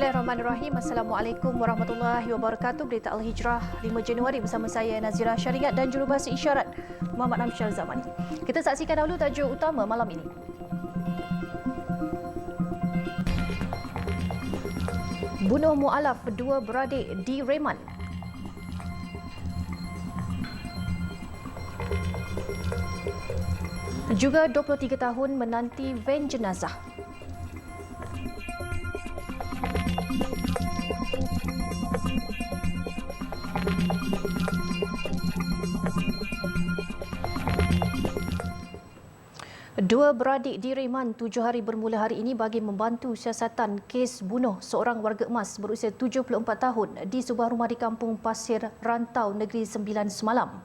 Bismillahirrahmanirrahim. Assalamualaikum warahmatullahi wabarakatuh. Berita Al-Hijrah 5 Januari bersama saya Nazira Syariat dan jurubahasa isyarat Muhammad Amsyar Zamani. Kita saksikan dahulu tajuk utama malam ini. Bunuh mualaf dua beradik di Reman. Juga 23 tahun menanti van jenazah. Dua beradik di Reman 7 hari bermula hari ini bagi membantu siasatan kes bunuh seorang warga emas berusia 74 tahun di sebuah rumah di kampung Pasir Rantau Negeri Sembilan semalam.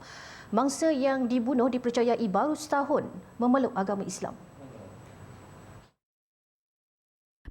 Mangsa yang dibunuh dipercayai baru setahun memeluk agama Islam.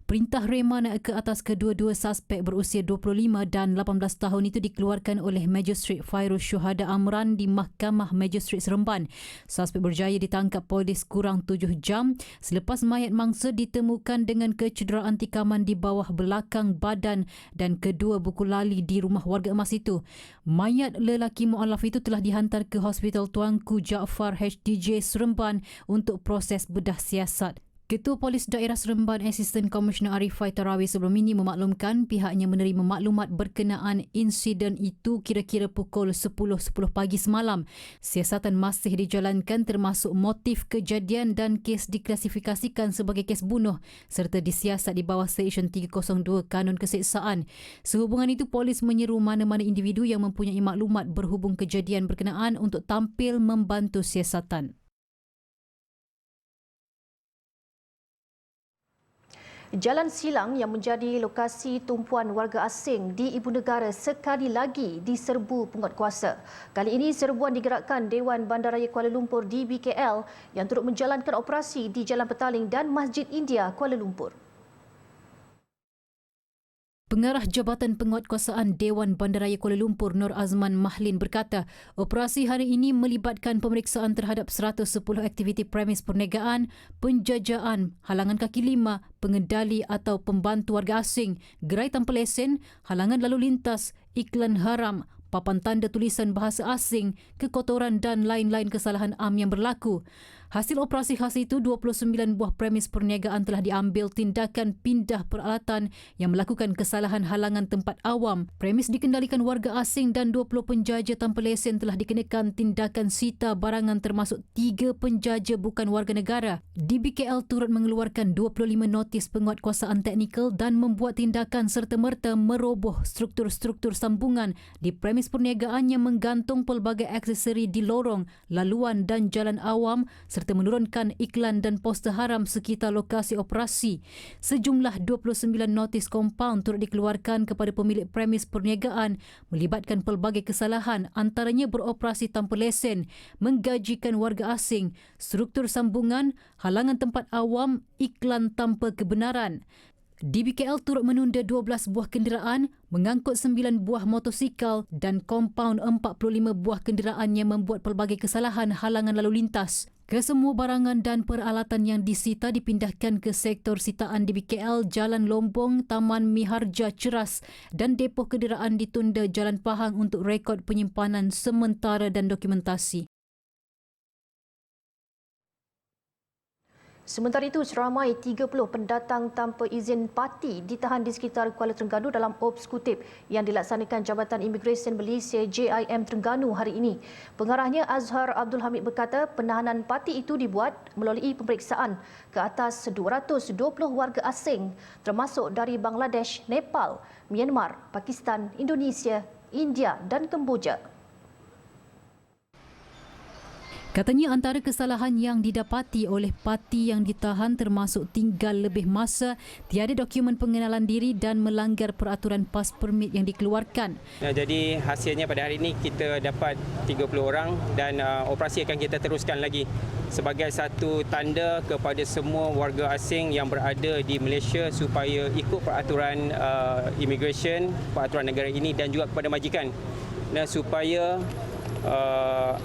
Perintah reman ke atas kedua-dua suspek berusia 25 dan 18 tahun itu dikeluarkan oleh Magistrate Fairuz Syuhada Amran di Mahkamah Magistrate Seremban. Suspek berjaya ditangkap polis kurang 7 jam selepas mayat mangsa ditemukan dengan kecederaan tikaman di bawah belakang badan dan kedua buku lali di rumah warga emas itu. Mayat lelaki mualaf itu telah dihantar ke Hospital Tuanku Jaafar HDJ Seremban untuk proses bedah siasat. Ketua Polis Daerah Seremban Asisten Komisioner Arifai Tarawi sebelum ini memaklumkan pihaknya menerima maklumat berkenaan insiden itu kira-kira pukul 10.10 pagi semalam. Siasatan masih dijalankan termasuk motif kejadian dan kes diklasifikasikan sebagai kes bunuh serta disiasat di bawah Seksyen 302 Kanun Keseksaan. Sehubungan itu, polis menyeru mana-mana individu yang mempunyai maklumat berhubung kejadian berkenaan untuk tampil membantu siasatan. Jalan Silang yang menjadi lokasi tumpuan warga asing di ibu negara sekali lagi diserbu penguatkuasa. Kali ini serbuan digerakkan Dewan Bandaraya Kuala Lumpur DBKL yang turut menjalankan operasi di Jalan Petaling dan Masjid India Kuala Lumpur. Pengarah Jabatan Penguatkuasaan Dewan Bandaraya Kuala Lumpur Nur Azman Mahlin berkata, operasi hari ini melibatkan pemeriksaan terhadap 110 aktiviti premis perniagaan, penjajaan, halangan kaki lima, pengendali atau pembantu warga asing, gerai tanpa lesen, halangan lalu lintas, iklan haram, papan tanda tulisan bahasa asing, kekotoran dan lain-lain kesalahan am yang berlaku. Hasil operasi khas itu, 29 buah premis perniagaan telah diambil tindakan pindah peralatan yang melakukan kesalahan halangan tempat awam. Premis dikendalikan warga asing dan 20 penjaja tanpa lesen telah dikenakan tindakan sita barangan termasuk 3 penjaja bukan warga negara. DBKL turut mengeluarkan 25 notis penguatkuasaan teknikal dan membuat tindakan serta-merta meroboh struktur-struktur sambungan di premis perniagaan yang menggantung pelbagai aksesori di lorong, laluan dan jalan awam serta menurunkan iklan dan poster haram sekitar lokasi operasi. Sejumlah 29 notis kompaun turut dikeluarkan kepada pemilik premis perniagaan melibatkan pelbagai kesalahan, antaranya beroperasi tanpa lesen, menggajikan warga asing, struktur sambungan, halangan tempat awam, iklan tanpa kebenaran. DBKL turut menunda 12 buah kenderaan, mengangkut 9 buah motosikal dan kompaun 45 buah kenderaan yang membuat pelbagai kesalahan halangan lalu lintas. Kesemua barangan dan peralatan yang disita dipindahkan ke sektor sitaan DBKL Jalan Lombong, Taman Miharja Ceras dan depoh kenderaan ditunda Jalan Pahang untuk rekod penyimpanan sementara dan dokumentasi. Sementara itu, seramai 30 pendatang tanpa izin parti ditahan di sekitar Kuala Terengganu dalam obsekutif yang dilaksanakan Jabatan Imigresen Malaysia JIM Terengganu hari ini. Pengarahnya Azhar Abdul Hamid berkata penahanan parti itu dibuat melalui pemeriksaan ke atas 220 warga asing termasuk dari Bangladesh, Nepal, Myanmar, Pakistan, Indonesia, India dan Kemboja. Katanya antara kesalahan yang didapati oleh parti yang ditahan termasuk tinggal lebih masa, tiada dokumen pengenalan diri dan melanggar peraturan pas permit yang dikeluarkan. Jadi hasilnya pada hari ini kita dapat 30 orang dan operasi akan kita teruskan lagi sebagai satu tanda kepada semua warga asing yang berada di Malaysia supaya ikut peraturan immigration, peraturan negara ini dan juga kepada majikan dan supaya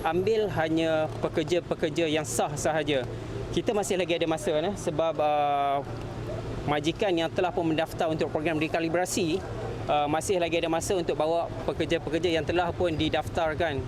ambil hanya pekerja-pekerja yang sah sahaja. Kita masih lagi ada masa sebab majikan yang telah pun mendaftar untuk program rekalibrasi masih lagi ada masa untuk bawa pekerja-pekerja yang telah pun didaftarkan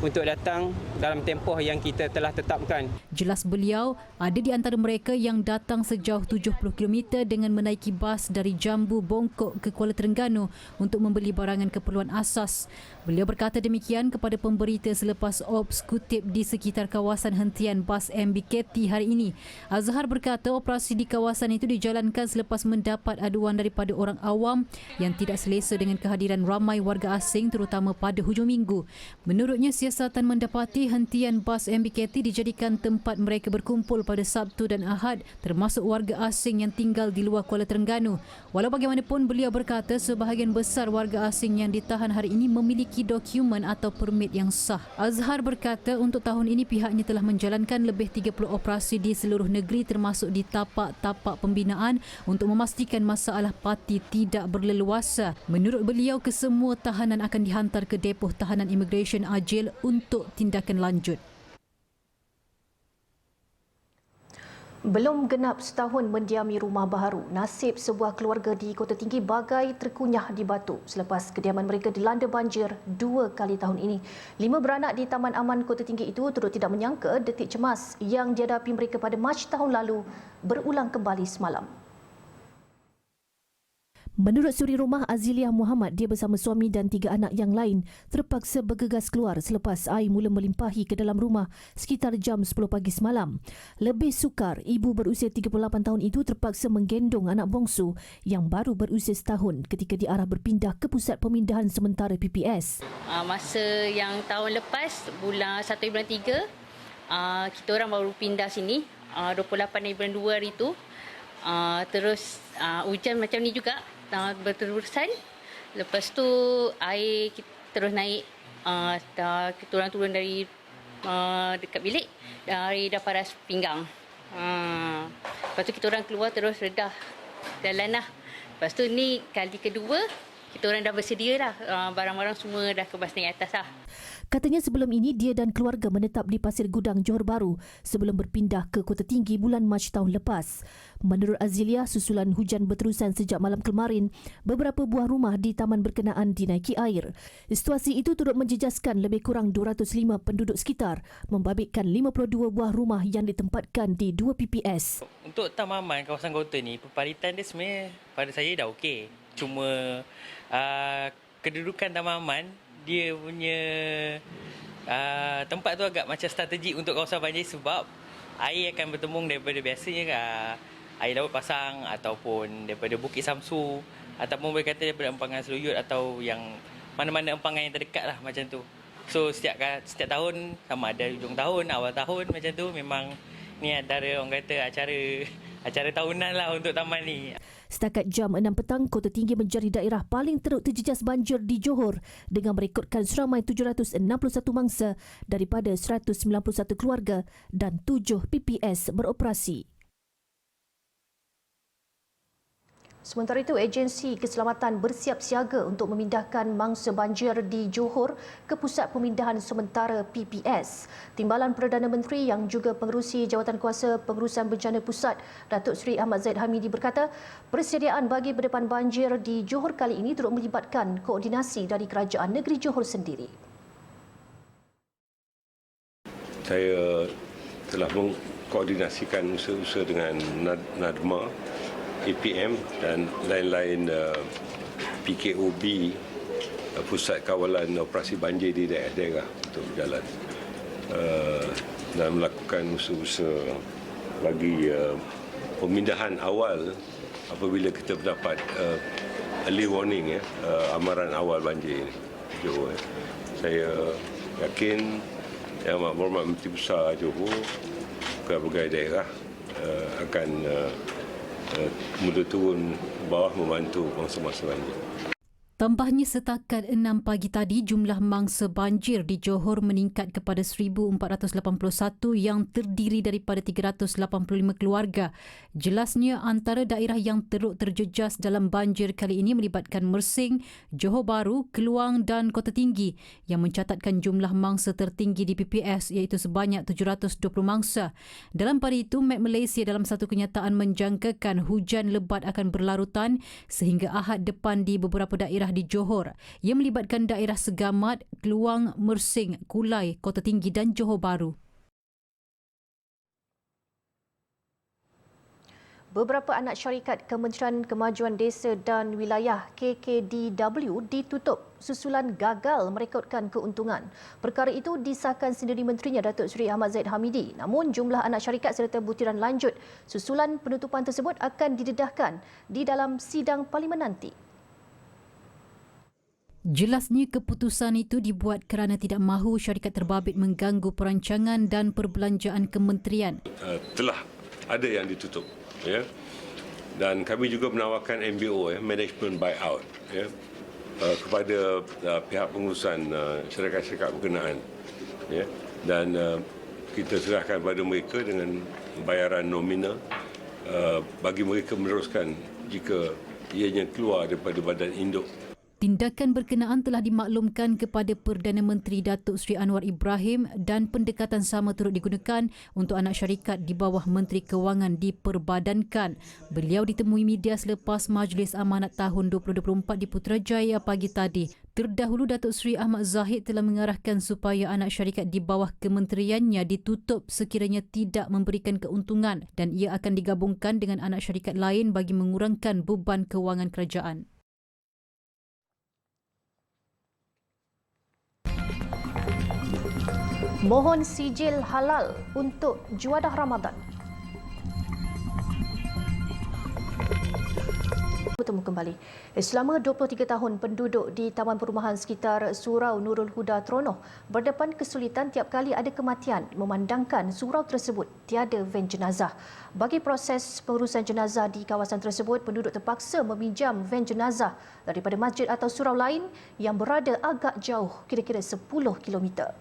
untuk datang dalam tempoh yang kita telah tetapkan. Jelas beliau, ada di antara mereka yang datang sejauh 70 km dengan menaiki bas dari Jambu Bongkok ke Kuala Terengganu untuk membeli barangan keperluan asas. Beliau berkata demikian kepada pemberita selepas ops kutip di sekitar kawasan hentian bas MBKT hari ini. Azhar berkata operasi di kawasan itu dijalankan selepas mendapat aduan daripada orang awam yang tidak selesa dengan kehadiran ramai warga asing terutama pada hujung minggu. Menurutnya, siasatan mendapati hentian bas MBKT dijadikan tempat mereka berkumpul pada Sabtu dan Ahad termasuk warga asing yang tinggal di luar Kuala Terengganu. Walau bagaimanapun, beliau berkata sebahagian besar warga asing yang ditahan hari ini memiliki dokumen atau permit yang sah. Azhar berkata untuk tahun ini pihaknya telah menjalankan lebih 30 operasi di seluruh negeri termasuk di tapak-tapak pembinaan untuk memastikan masalah parti tidak berleluasa. Menurut beliau, kesemua tahanan akan dihantar ke depoh tahanan imigresen Ajil untuk tindakan lanjut. Belum genap setahun mendiami rumah baharu, nasib sebuah keluarga di Kota Tinggi bagai terkunyah di batu selepas kediaman mereka dilanda banjir 2 kali tahun ini. 5 beranak di Taman Aman Kota Tinggi itu turut tidak menyangka detik cemas yang dihadapi mereka pada Mac tahun lalu berulang kembali semalam. Menurut suri rumah Azilia Muhammad, dia bersama suami dan 3 anak yang lain terpaksa bergegas keluar selepas air mula melimpahi ke dalam rumah sekitar jam 10 pagi semalam. Lebih sukar, ibu berusia 38 tahun itu terpaksa menggendong anak bongsu yang baru berusia setahun ketika diarah berpindah ke pusat pemindahan sementara PPS. Masa yang tahun lepas, bulan 1 bulan 3, kita orang baru pindah sini, 28 bulan 2 hari tu. Terus hujan macam ni juga berterusan. Lepas tu air terus naik. Kita orang turun dari dekat bilik, air dah paras pinggang. Lepas tu kita orang keluar terus redah jalan lah. Lepas tu ni kali kedua kita orang dah bersedia dah. Barang-barang semua dah kebas naik atas lah. Katanya sebelum ini dia dan keluarga menetap di Pasir Gudang, Johor Bahru sebelum berpindah ke Kota Tinggi bulan Mac tahun lepas. Menurut Azilia, susulan hujan berterusan sejak malam kemarin, beberapa buah rumah di taman berkenaan dinaiki air. Situasi itu turut menjejaskan lebih kurang 205 penduduk sekitar, membabitkan 52 buah rumah yang ditempatkan di 2 PPS. Untuk tamaman kawasan kota ni, peparitan dia sebenarnya pada saya dah okey. Cuma kedudukan tamaman, dia punya tempat tu agak macam strategik untuk kawasan banjir sebab air akan bertembung daripada biasanya air laut pasang ataupun daripada Bukit Samsu ataupun boleh kata daripada empangan Seluyut atau yang mana-mana empangan yang terdekat lah macam tu. So setiap tahun, sama ada hujung tahun, awal tahun macam tu, memang ni antara orang kata acara tahunan lah untuk taman ni. Setakat jam 6 petang, Kota Tinggi menjadi daerah paling teruk terjejas banjir di Johor dengan merekodkan seramai 761 mangsa daripada 191 keluarga dan 7 PPS beroperasi. Sementara itu, agensi keselamatan bersiap siaga untuk memindahkan mangsa banjir di Johor ke Pusat Pemindahan Sementara PPS. Timbalan Perdana Menteri yang juga pengerusi Jawatankuasa Pengurusan Bencana Pusat, Datuk Seri Ahmad Zaid Hamidi berkata, persediaan bagi berdepan banjir di Johor kali ini turut melibatkan koordinasi dari Kerajaan Negeri Johor sendiri. Saya telah mengkoordinasikan usaha-usaha dengan NADMA, APM dan lain-lain PKOB, Pusat Kawalan Operasi Banjir di daerah-daerah untuk berjalan dan melakukan usaha-usaha bagi pemindahan awal apabila kita mendapat early warning, amaran awal banjir ini. Johor. Saya yakin Yang Amat Berhormat Menteri Besar Johor ke berbagai daerah akan mudah turun bawah membantu mangsa-mangsa banjir. Tambahnya setakat 6 pagi tadi, jumlah mangsa banjir di Johor meningkat kepada 1,481 yang terdiri daripada 385 keluarga. Jelasnya antara daerah yang teruk terjejas dalam banjir kali ini melibatkan Mersing, Johor Bahru, Keluang dan Kota Tinggi yang mencatatkan jumlah mangsa tertinggi di PPS iaitu sebanyak 720 mangsa. Dalam pada itu, Met Malaysia dalam satu kenyataan menjangkakan hujan lebat akan berlarutan sehingga Ahad depan di beberapa daerah di Johor yang melibatkan daerah Segamat, Keluang, Mersing, Kulai, Kota Tinggi dan Johor Bahru. Beberapa anak syarikat Kementerian Kemajuan Desa dan Wilayah KKDW ditutup susulan gagal merekodkan keuntungan. Perkara itu disahkan sendiri Menterinya Datuk Seri Ahmad Zahid Hamidi. Namun jumlah anak syarikat serta butiran lanjut susulan penutupan tersebut akan didedahkan di dalam sidang parlimen nanti. Jelasnya keputusan itu dibuat kerana tidak mahu syarikat terbabit mengganggu perancangan dan perbelanjaan kementerian. Telah ada yang ditutup, ya. Dan kami juga menawarkan MBO, management buyout, ya, kepada pihak pengurusan syarikat-syarikat berkenaan, ya. Dan kita serahkan kepada mereka dengan bayaran nominal bagi mereka meneruskan jika ianya keluar daripada badan induk. Tindakan berkenaan telah dimaklumkan kepada Perdana Menteri Datuk Seri Anwar Ibrahim dan pendekatan sama turut digunakan untuk anak syarikat di bawah Menteri Kewangan diperbadankan. Beliau ditemui media selepas Majlis Amanat tahun 2024 di Putrajaya pagi tadi. Terdahulu Datuk Seri Ahmad Zahid telah mengarahkan supaya anak syarikat di bawah kementeriannya ditutup sekiranya tidak memberikan keuntungan dan ia akan digabungkan dengan anak syarikat lain bagi mengurangkan beban kewangan kerajaan. Mohon sijil halal untuk juadah Ramadan. Bertemu kembali. Selama 23 tahun, penduduk di Taman Perumahan sekitar Surau Nurul Huda Tronoh berdepan kesulitan tiap kali ada kematian memandangkan surau tersebut tiada van jenazah. Bagi proses pengurusan jenazah di kawasan tersebut, penduduk terpaksa meminjam van jenazah daripada masjid atau surau lain yang berada agak jauh, kira-kira 10 kilometer.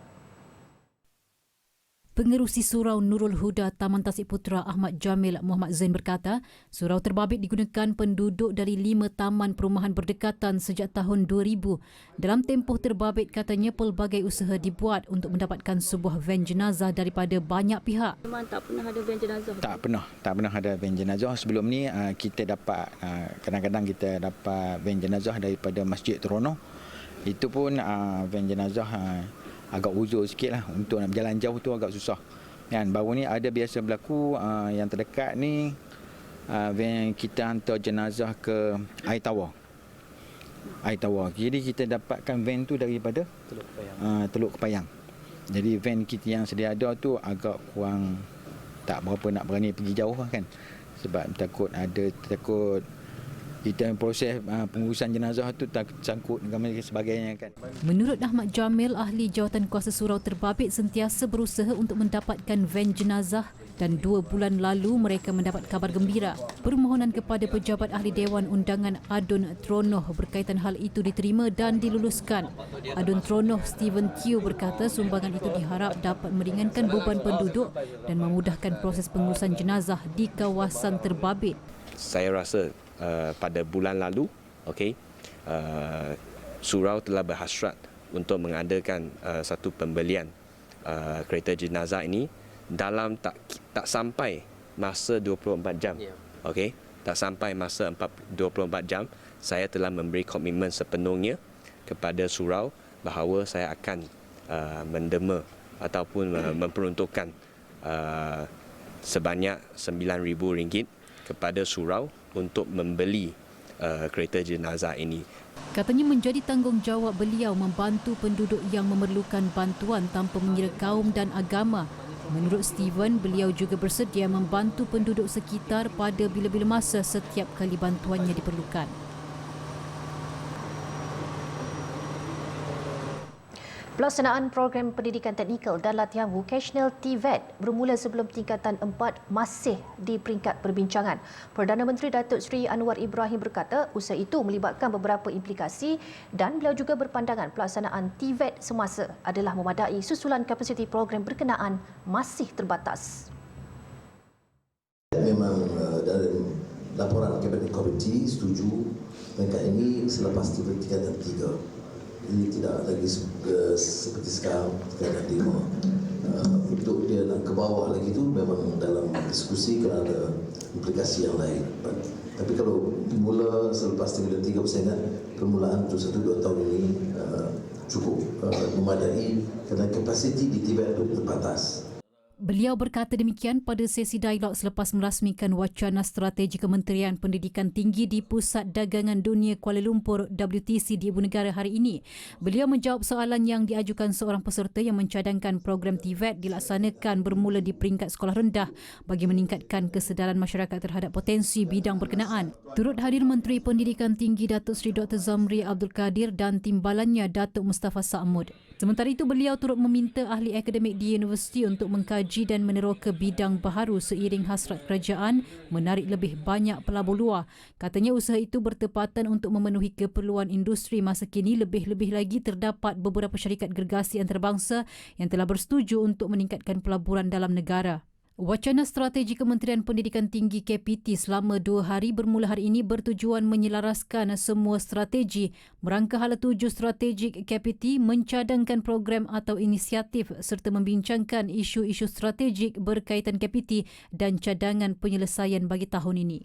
Pengerusi Surau Nurul Huda Taman Tasik Putra Ahmad Jamil Muhammad Zain berkata, surau terbabit digunakan penduduk dari 5 taman perumahan berdekatan sejak tahun 2000. Dalam tempoh terbabit, katanya pelbagai usaha dibuat untuk mendapatkan sebuah van jenazah daripada banyak pihak. Memang tak pernah ada van jenazah? Tak pernah ada van jenazah. Sebelum ni kita dapat, kadang-kadang kita dapat van jenazah daripada Masjid Tronoh. Itu pun van jenazah agak uzur sikit lah, untuk nak berjalan jauh tu agak susah kan. Baru ni ada biasa berlaku yang terdekat ni, van kita hantar jenazah ke Air Tawar. Jadi kita dapatkan van tu daripada Teluk Kepayang. Jadi van kita yang sedia ada tu agak kurang, tak berapa nak berani pergi jauh lah kan, sebab takut kita proses pengurusan jenazah tu tak sangkut dengan sebagainya kan. Menurut Ahmad Jamil, ahli jawatan kuasa surau terbabit sentiasa berusaha untuk mendapatkan van jenazah dan 2 bulan lalu mereka mendapat kabar gembira. Permohonan kepada pejabat ahli Dewan Undangan Adun Tronoh berkaitan hal itu diterima dan diluluskan. Adun Tronoh Stephen Teo berkata sumbangan itu diharap dapat meringankan beban penduduk dan memudahkan proses pengurusan jenazah di kawasan terbabit. Saya rasa pada bulan lalu, surau telah berhasrat untuk mengadakan satu pembelian kereta jenazah ini dalam tak sampai masa 24 jam. Tak sampai masa 24 jam, saya telah memberi komitmen sepenuhnya kepada surau bahawa saya akan mendema ataupun memperuntukkan sebanyak RM9,000 kepada surau untuk membeli kereta jenazah ini. Katanya menjadi tanggungjawab beliau membantu penduduk yang memerlukan bantuan tanpa mengira kaum dan agama. Menurut Steven, beliau juga bersedia membantu penduduk sekitar pada bila-bila masa setiap kali bantuannya diperlukan. Pelaksanaan program pendidikan teknikal dan latihan vocational TVET bermula sebelum tingkatan 4 masih di peringkat perbincangan. Perdana Menteri Datuk Seri Anwar Ibrahim berkata usaha itu melibatkan beberapa implikasi dan beliau juga berpandangan pelaksanaan TVET semasa adalah memadai susulan kapasiti program berkenaan masih terbatas. Memang dalam laporan Kabinet Komiti setuju mereka ini selepas tingkatan 3. Ini tidak lagi seperti sekarang tingkatan 5. Untuk dia nak ke bawah lagi tu memang dalam diskusi kerana ada implikasi yang lain. Tapi kalau mula selepas tingkatan 3 saya ingat permulaan untuk 1-2 tahun ini cukup memadai kerana kapasiti di TVET itu terbatas. Beliau berkata demikian pada sesi dialog selepas merasmikan wacana strategi Kementerian Pendidikan Tinggi di Pusat Dagangan Dunia Kuala Lumpur WTC di Ibu Negara hari ini. Beliau menjawab soalan yang diajukan seorang peserta yang mencadangkan program TVET dilaksanakan bermula di peringkat sekolah rendah bagi meningkatkan kesedaran masyarakat terhadap potensi bidang berkenaan. Turut hadir Menteri Pendidikan Tinggi Datuk Seri Dr. Zamri Abdul Kadir dan timbalannya Datuk Mustafa Sa'mud. Sementara itu, beliau turut meminta ahli akademik di universiti untuk mengkaji dan meneroka bidang baharu seiring hasrat kerajaan menarik lebih banyak pelabur luar. Katanya usaha itu bertepatan untuk memenuhi keperluan industri masa kini. Lebih-lebih lagi terdapat beberapa syarikat gergasi antarabangsa yang telah bersetuju untuk meningkatkan pelaburan dalam negara. Wacana strategi Kementerian Pendidikan Tinggi KPT selama 2 hari bermula hari ini bertujuan menyelaraskan semua strategi. Merangka hala tuju strategik KPT mencadangkan program atau inisiatif serta membincangkan isu-isu strategik berkaitan KPT dan cadangan penyelesaian bagi tahun ini.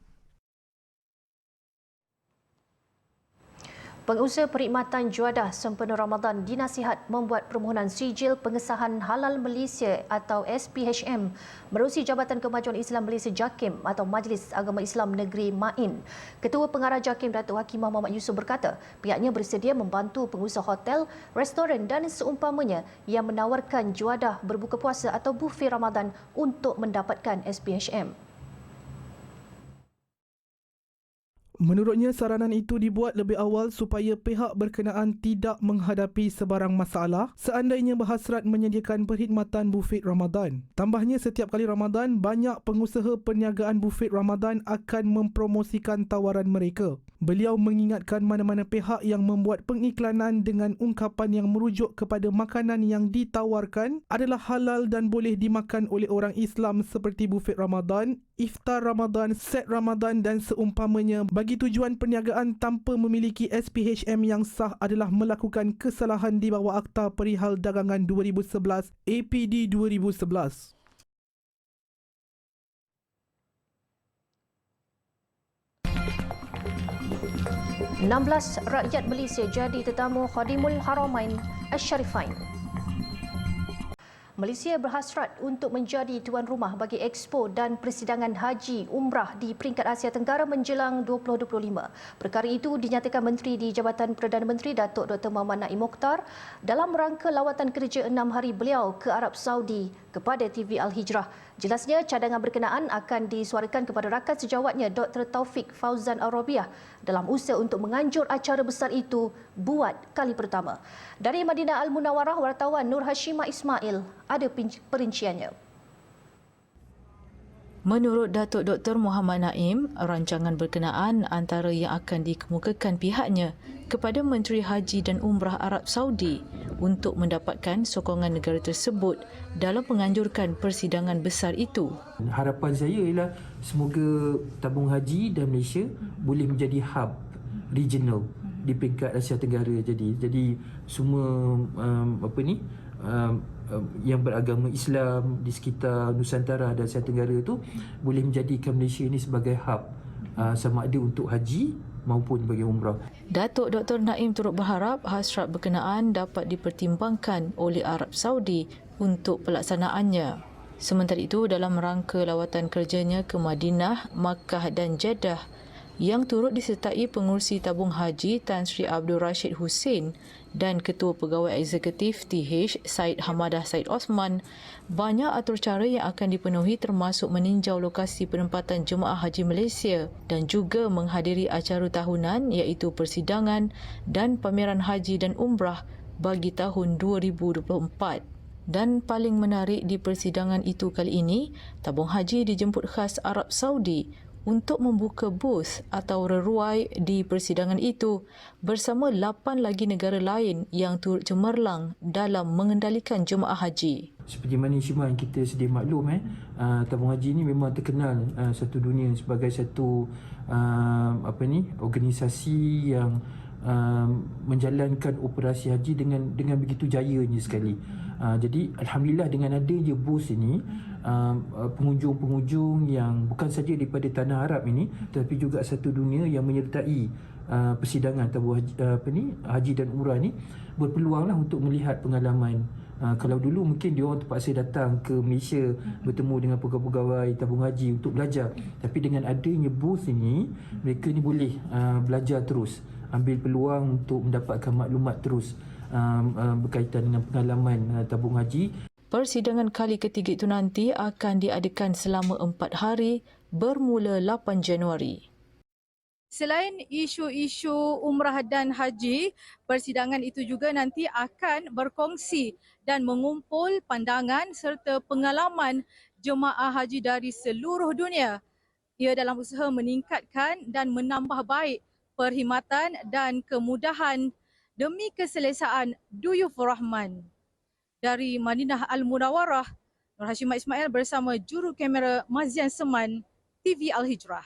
Pengusaha perkhidmatan juadah sempena Ramadan dinasihat membuat permohonan sijil pengesahan halal Malaysia atau SPHM menerusi Jabatan Kemajuan Islam Malaysia JAKIM atau Majlis Agama Islam Negeri MAIN. Ketua Pengarah JAKIM Datuk Hakimah Muhammad Yusof berkata pihaknya bersedia membantu pengusaha hotel, restoran dan seumpamanya yang menawarkan juadah berbuka puasa atau bufet Ramadan untuk mendapatkan SPHM. Menurutnya, saranan itu dibuat lebih awal supaya pihak berkenaan tidak menghadapi sebarang masalah seandainya berhasrat menyediakan perkhidmatan bufet Ramadan. Tambahnya, setiap kali Ramadan, banyak pengusaha perniagaan bufet Ramadan akan mempromosikan tawaran mereka. Beliau mengingatkan mana-mana pihak yang membuat pengiklanan dengan ungkapan yang merujuk kepada makanan yang ditawarkan adalah halal dan boleh dimakan oleh orang Islam seperti bufet Ramadan, iftar Ramadan, set Ramadan dan seumpamanya bagi tujuan perniagaan tanpa memiliki SPHM yang sah adalah melakukan kesalahan di bawah Akta Perihal Dagangan 2011 APD 2011. 16 rakyat Malaysia jadi tetamu Khadimul Haramain Asy-Syarifain. Malaysia berhasrat untuk menjadi tuan rumah bagi Expo dan Persidangan Haji Umrah di peringkat Asia Tenggara menjelang 2025. Perkara itu dinyatakan Menteri di Jabatan Perdana Menteri Datuk Dr. Muhammad Naim Mokhtar dalam rangka lawatan kerja 6 hari beliau ke Arab Saudi kepada TV Al-Hijrah. Jelasnya cadangan berkenaan akan disuarakan kepada rakan sejawatnya Dr. Taufik Fauzan Al-Rabiah dalam usaha untuk menganjur acara besar itu buat kali pertama. Dari Madinah Al-Munawarah, wartawan Nur Hashimah Ismail ada perinciannya. Menurut Datuk Dr. Muhammad Naim, rancangan berkenaan antara yang akan dikemukakan pihaknya kepada Menteri Haji dan Umrah Arab Saudi untuk mendapatkan sokongan negara tersebut dalam menganjurkan persidangan besar itu. Harapan saya ialah semoga tabung haji dan Malaysia boleh menjadi hub regional di peringkat Asia Tenggara. Jadi semua yang beragama Islam di sekitar Nusantara dan Asia Tenggara itu boleh menjadikan Malaysia ini sebagai hub sama ada untuk haji maupun bagi umrah. Datuk Dr. Naim turut berharap hasrat berkenaan dapat dipertimbangkan oleh Arab Saudi untuk pelaksanaannya. Sementara itu, dalam rangka lawatan kerjanya ke Madinah, Makkah dan Jeddah yang turut disertai pengurusi tabung haji Tan Sri Abdul Rashid Hussein dan Ketua Pegawai Eksekutif TH Syed Hamadah Syed Osman, banyak atur cara yang akan dipenuhi termasuk meninjau lokasi penempatan Jemaah Haji Malaysia dan juga menghadiri acara tahunan iaitu persidangan dan pameran haji dan umrah bagi tahun 2024. Dan paling menarik di persidangan itu kali ini, tabung haji dijemput khas Arab Saudi untuk membuka booth atau reruai di persidangan itu bersama 8 lagi negara lain yang turut cemerlang dalam mengendalikan jemaah haji. Seperti mana Ishiman kita sedia maklum, tabung haji ini memang terkenal satu dunia sebagai satu organisasi yang menjalankan operasi haji dengan begitu jayanya sekali. Jadi alhamdulillah dengan adanya booth ini, pengunjung-pengunjung yang bukan saja daripada tanah Arab ini tetapi juga satu dunia yang menyertai persidangan tabung haji dan umrah ni berpeluanglah untuk melihat pengalaman. Kalau dulu mungkin diorang terpaksa datang ke Malaysia bertemu dengan pegawai-pegawai tabung haji untuk belajar, tapi dengan adanya booth ini mereka ni boleh belajar terus, ambil peluang untuk mendapatkan maklumat terus berkaitan dengan pengalaman tabung haji. Persidangan kali ketiga itu nanti akan diadakan selama 4 hari bermula 8 Januari. Selain isu-isu umrah dan haji, persidangan itu juga nanti akan berkongsi dan mengumpul pandangan serta pengalaman jemaah haji dari seluruh dunia. Ia dalam usaha meningkatkan dan menambah baik perkhidmatan dan kemudahan demi keselesaan Duyuf Rahman. Dari Madinah Al-Munawwarah, Nur Hashimah Ismail bersama juru kamera Mazian Seman, TV Al-Hijrah.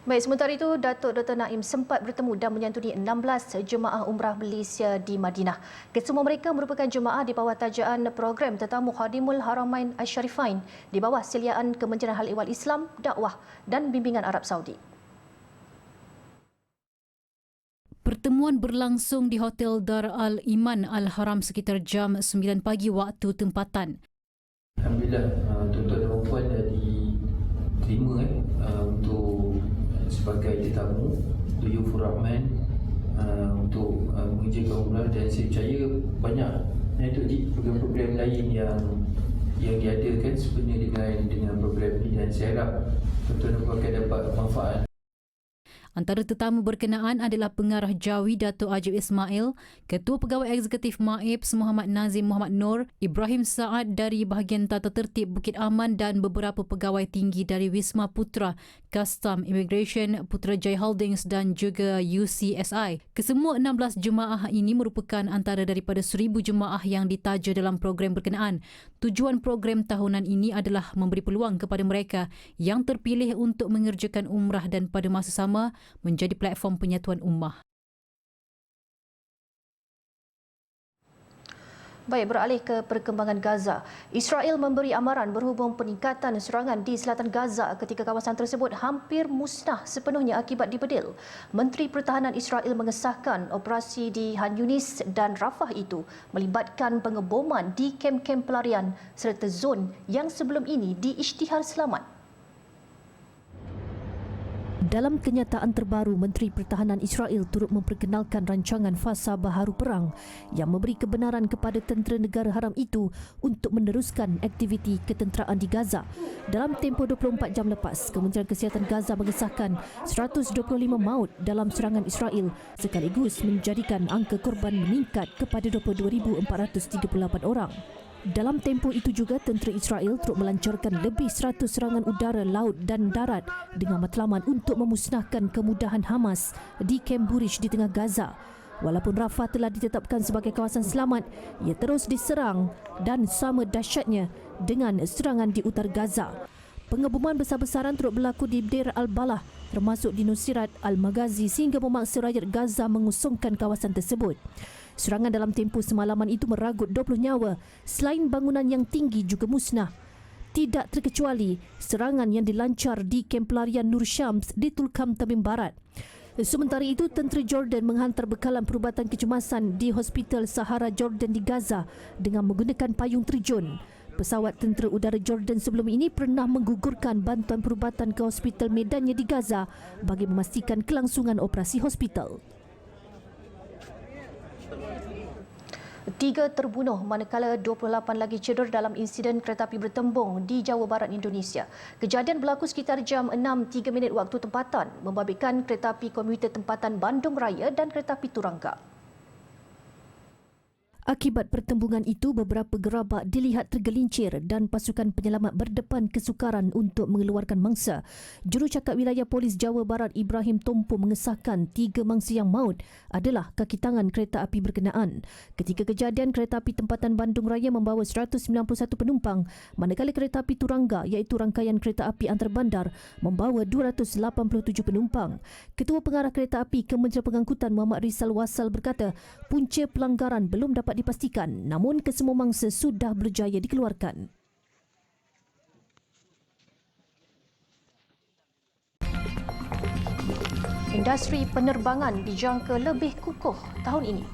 Baik, sementara itu Datuk Dr. Naim sempat bertemu dan menyantuni 16 jemaah umrah Malaysia di Madinah. Kesemua mereka merupakan jemaah di bawah tajaan program Tetamu Khadimul Haramain Asy-Syarifain di bawah siliaan Kementerian Hal Ehwal Islam, Dakwah dan Bimbingan Arab Saudi. Pertemuan berlangsung di Hotel Dar Al-Iman Al-Haram sekitar jam 9 pagi waktu tempatan. Alhamdulillah, tuan-tuan dan puan dah diterima untuk sebagai tetamu Duyufur Rahman untuk mengerjakan umrah, dan saya percaya banyak program-program lain yang diadakan sebenarnya dengan program ini, dan saya harap tuan-tuan dan puan akan dapat manfaat. Antara tetamu berkenaan adalah Pengarah Jawi Datuk Ajib Ismail, Ketua Pegawai Eksekutif MAIPS Muhammad Nazim Muhammad Nur, Ibrahim Saad dari bahagian Tata Tertib Bukit Aman dan beberapa pegawai tinggi dari Wisma Putra, Custom, Immigration, Putrajaya Holdings dan juga UCSI. Kesemua 16 jemaah ini merupakan antara daripada 1,000 jemaah yang ditaja dalam program berkenaan. Tujuan program tahunan ini adalah memberi peluang kepada mereka yang terpilih untuk mengerjakan umrah dan pada masa sama menjadi platform penyatuan ummah. Baik, beralih ke perkembangan Gaza. Israel memberi amaran berhubung peningkatan serangan di selatan Gaza ketika kawasan tersebut hampir musnah sepenuhnya akibat dibedil. Menteri Pertahanan Israel mengesahkan operasi di Han Yunis dan Rafah itu melibatkan pengeboman di kem-kem pelarian serta zon yang sebelum ini diisytihar selamat. Dalam kenyataan terbaru, Menteri Pertahanan Israel turut memperkenalkan rancangan fasa baharu perang yang memberi kebenaran kepada tentera negara haram itu untuk meneruskan aktiviti ketenteraan di Gaza. Dalam tempoh 24 jam lepas, Kementerian Kesihatan Gaza mengesahkan 125 maut dalam serangan Israel sekaligus menjadikan angka korban meningkat kepada 22,438 orang. Dalam tempoh itu juga, tentera Israel turut melancarkan lebih 100 serangan udara, laut dan darat dengan matlamat untuk memusnahkan kemudahan Hamas di Kem Burish di tengah Gaza. Walaupun Rafah telah ditetapkan sebagai kawasan selamat, ia terus diserang dan sama dahsyatnya dengan serangan di utara Gaza. Pengeboman besar-besaran turut berlaku di Deir al-Balah termasuk di Nusirat al-Maghazi sehingga memaksa rakyat Gaza mengusungkan kawasan tersebut. Serangan dalam tempoh semalaman itu meragut 20 nyawa selain bangunan yang tinggi juga musnah. Tidak terkecuali serangan yang dilancar di kem pelarian Nur Syams di Tulkam Tamim Barat. Sementara itu, tentera Jordan menghantar bekalan perubatan kecemasan di Hospital Sahara Jordan di Gaza dengan menggunakan payung terjun. Pesawat tentera udara Jordan sebelum ini pernah menggugurkan bantuan perubatan ke hospital medannya di Gaza bagi memastikan kelangsungan operasi hospital. 3 terbunuh manakala 28 lagi cedera dalam insiden kereta api bertembung di Jawa Barat Indonesia. Kejadian berlaku sekitar jam 6.03 waktu tempatan, membabitkan kereta api komuter tempatan Bandung Raya dan kereta api Turangga. Akibat pertembungan itu, beberapa gerabak dilihat tergelincir dan pasukan penyelamat berdepan kesukaran untuk mengeluarkan mangsa. Jurucakap Wilayah Polis Jawa Barat Ibrahim Tompo mengesahkan 3 mangsa yang maut adalah kaki tangan kereta api berkenaan. Ketika kejadian, kereta api tempatan Bandung Raya membawa 191 penumpang, manakala kereta api Turangga iaitu rangkaian kereta api antarabandar membawa 287 penumpang. Ketua Pengarah Kereta Api Kementerian Pengangkutan Muhammad Rizal Wasal berkata, punca pelanggaran belum dapat dipastikan, namun kesemua mangsa sudah berjaya dikeluarkan. Industri penerbangan dijangka lebih kukuh tahun ini.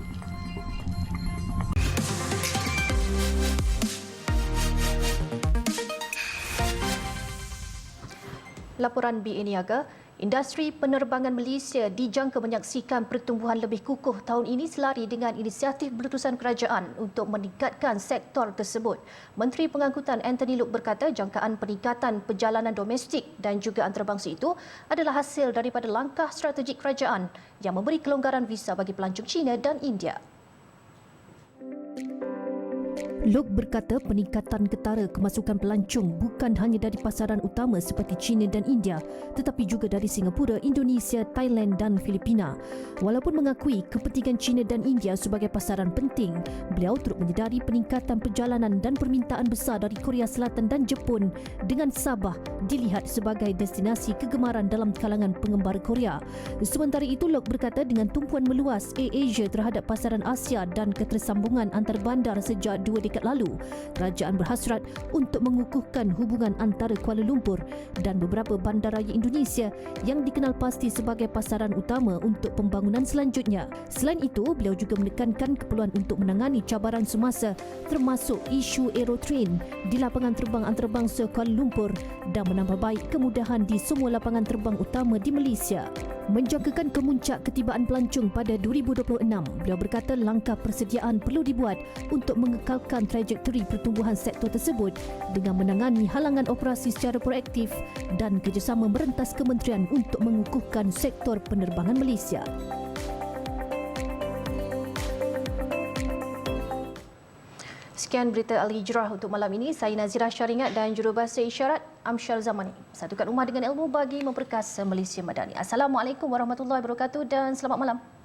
Laporan BA Niaga, industri penerbangan Malaysia dijangka menyaksikan pertumbuhan lebih kukuh tahun ini selari dengan inisiatif berutusan kerajaan untuk meningkatkan sektor tersebut. Menteri Pengangkutan Anthony Loke berkata jangkaan peningkatan perjalanan domestik dan juga antarabangsa itu adalah hasil daripada langkah strategik kerajaan yang memberi kelonggaran visa bagi pelancong China dan India. Loke berkata peningkatan ketara kemasukan pelancong bukan hanya dari pasaran utama seperti China dan India, tetapi juga dari Singapura, Indonesia, Thailand dan Filipina. Walaupun mengakui kepentingan China dan India sebagai pasaran penting, beliau turut menyedari peningkatan perjalanan dan permintaan besar dari Korea Selatan dan Jepun dengan Sabah dilihat sebagai destinasi kegemaran dalam kalangan pengembara Korea. Sementara itu, Loke berkata dengan tumpuan meluas AirAsia terhadap pasaran Asia dan ketersambungan antarabandar sejak 2 dekad lalu, kerajaan berhasrat untuk mengukuhkan hubungan antara Kuala Lumpur dan beberapa bandaraya Indonesia yang dikenal pasti sebagai pasaran utama untuk pembangunan selanjutnya. Selain itu, beliau juga menekankan keperluan untuk menangani cabaran semasa termasuk isu Aerotrain di lapangan terbang antarabangsa Kuala Lumpur dan menambah baik kemudahan di semua lapangan terbang utama di Malaysia. Menjangkakan kemuncak ketibaan pelancong pada 2026, beliau berkata langkah persediaan perlu dibuat untuk mengekalkan trajektori pertumbuhan sektor tersebut dengan menangani halangan operasi secara proaktif dan kerjasama merentas kementerian untuk mengukuhkan sektor penerbangan Malaysia. Sekian berita Al-Hijrah untuk malam ini. Saya Nazira Syaringat dan jurubahasa isyarat Amsyal Zamani. Satukan ummah dengan ilmu bagi memperkasa Malaysia Madani. Assalamualaikum warahmatullahi wabarakatuh dan selamat malam.